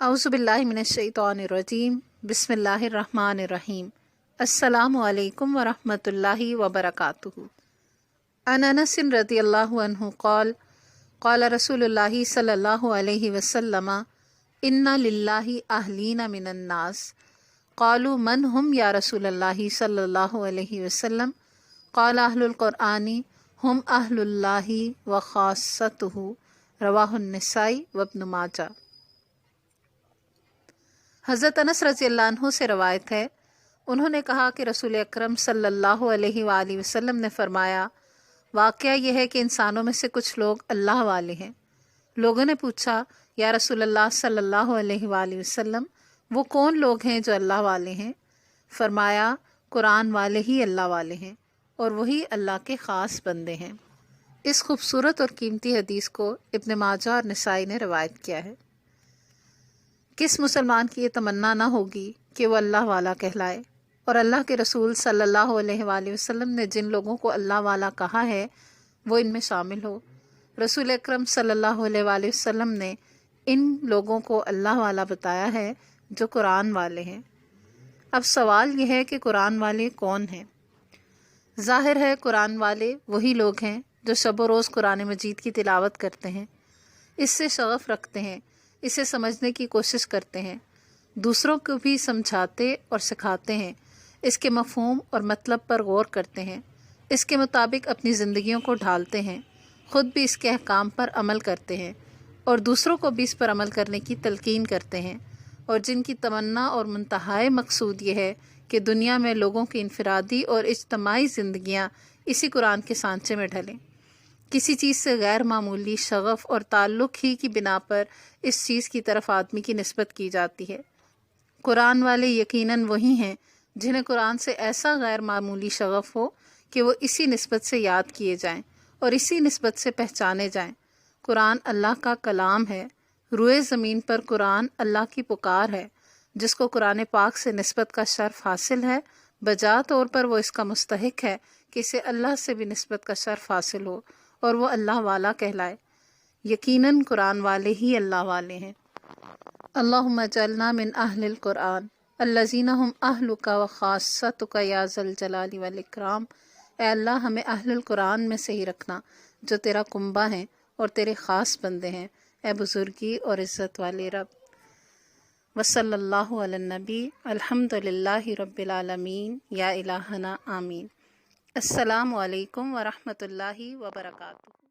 औज़ुबिल्लाहि मिनश्शैतानिर्रजीम बिस्मिल्लाहिर्रहमानिर्रहीम अस्सलामु अलैकुम वरहमतुल्लाहि वबरकातुहु। अन अनस रज़ियल्लाहु अन्हु क़ाल क़ाल रसूलुल्लाहि सल्लल्लाहु अलैहि वसल्लम इन्ना लिल्लाहि अहलीना मिनन नास क़ालू मन हुम या रसूलल्लाहि सल्लल्लाहु अलैहि वसल्लम क़ाल अहलुल क़ुरआनी हुम अहलुल्लाहि व ख़ास्सतुहु रवाहुन निसाई व इब्न माजा। हज़रत अनस रज़ियल्लाहु अन्हु से रवायत है, उन्होंने कहा कि रसूल अकरम सल्लल्लाहु अलैहि वसल्लम ने फरमाया, वाक़या यह है कि इंसानों में से कुछ लोग अल्लाह वाले हैं। लोगों ने पूछा, या रसूलल्लाह सल्लल्लाहु अलैहि वसल्लम, वो कौन लोग हैं जो अल्लाह वाले हैं? फरमाया, कुरान वाले ही अल्लाह वाले हैं और वही अल्लाह के ख़ास बंदे हैं। इस खूबसूरत और कीमती हदीस को इब्न माजा और निसाई ने रवायत किया है। किस मुसलमान की ये तमन्ना ना होगी कि वो अल्लाह वाला कहलाए, और अल्लाह के रसूल सल्लल्लाहु अलैहि वसल्लम ने जिन लोगों को अल्लाह वाला कहा है वो इनमें शामिल हो। रसूल अकरम सल्लल्लाहु अलैहि वसल्लम ने इन लोगों को अल्लाह वाला बताया है जो कुरान वाले हैं। अब सवाल यह है कि कुरान वाले कौन हैं? ज़ाहिर है कुरान वाले वही लोग हैं जो शब व रोज़ कुरान मजीद की तिलावत करते हैं, इससे शगफ़ रखते हैं, इसे समझने की कोशिश करते हैं, दूसरों को भी समझाते और सिखाते हैं, इसके मफ़हूम और मतलब पर गौर करते हैं, इसके मुताबिक अपनी ज़िंदगियों को ढालते हैं, ख़ुद भी इसके अहकाम पर अमल करते हैं और दूसरों को भी इस पर अमल करने की तलकीन करते हैं, और जिनकी तमन्ना और मुंतहाए मकसूद ये है कि दुनिया में लोगों की इनफरादी और इज्तमाई ज़िंदगियाँ इसी कुरान के सांचे में ढलें। किसी चीज़ से गैर मामूली शगफ़ और ताल्लुक़ ही की बिना पर इस चीज़ की तरफ आदमी की निस्बत की जाती है। कुरान वाले यकीनन वही हैं जिन्हें कुरान से ऐसा गैर मामूली शगफ़ हो कि वो इसी निस्बत से याद किए जाएं और इसी निस्बत से पहचाने जाएं। कुरान अल्लाह का कलाम है, रुए ज़मीन पर कुरान अल्लाह की पुकार है। जिसको कुरान पाक से निस्बत का शर्फ़ हासिल है, बजा तौर पर वो इसका मुस्तहिक है कि इसे अल्लाह से भी निस्बत का शर्फ़ हासिल हो और वो अल्लाह वाला कहलाए। यकीनन कुरान वाले ही अल्लाह वाले हैं। अल्लाहुम्मा जअलना मिन अहलिल कुरान अल्लज़ीना हुम अहलुका व ख़ास्सतुका या ज़ल जलाली वल इकराम। ए अल्लाह, हमें अहलुल कुरान में से ही रखना जो तेरा कुंबा हैं और तेरे ख़ास बंदे हैं, ए बुज़ुर्गी और इज़्ज़त वाले रब। वसल्लल्लाहु अलन नबी अल्हम्दुलिल्लाहि रब्बिल आलमीन या इलाहना आमीन। अस्सलामु अलैकुम व रहमतुल्लाहि व बरकातुहू।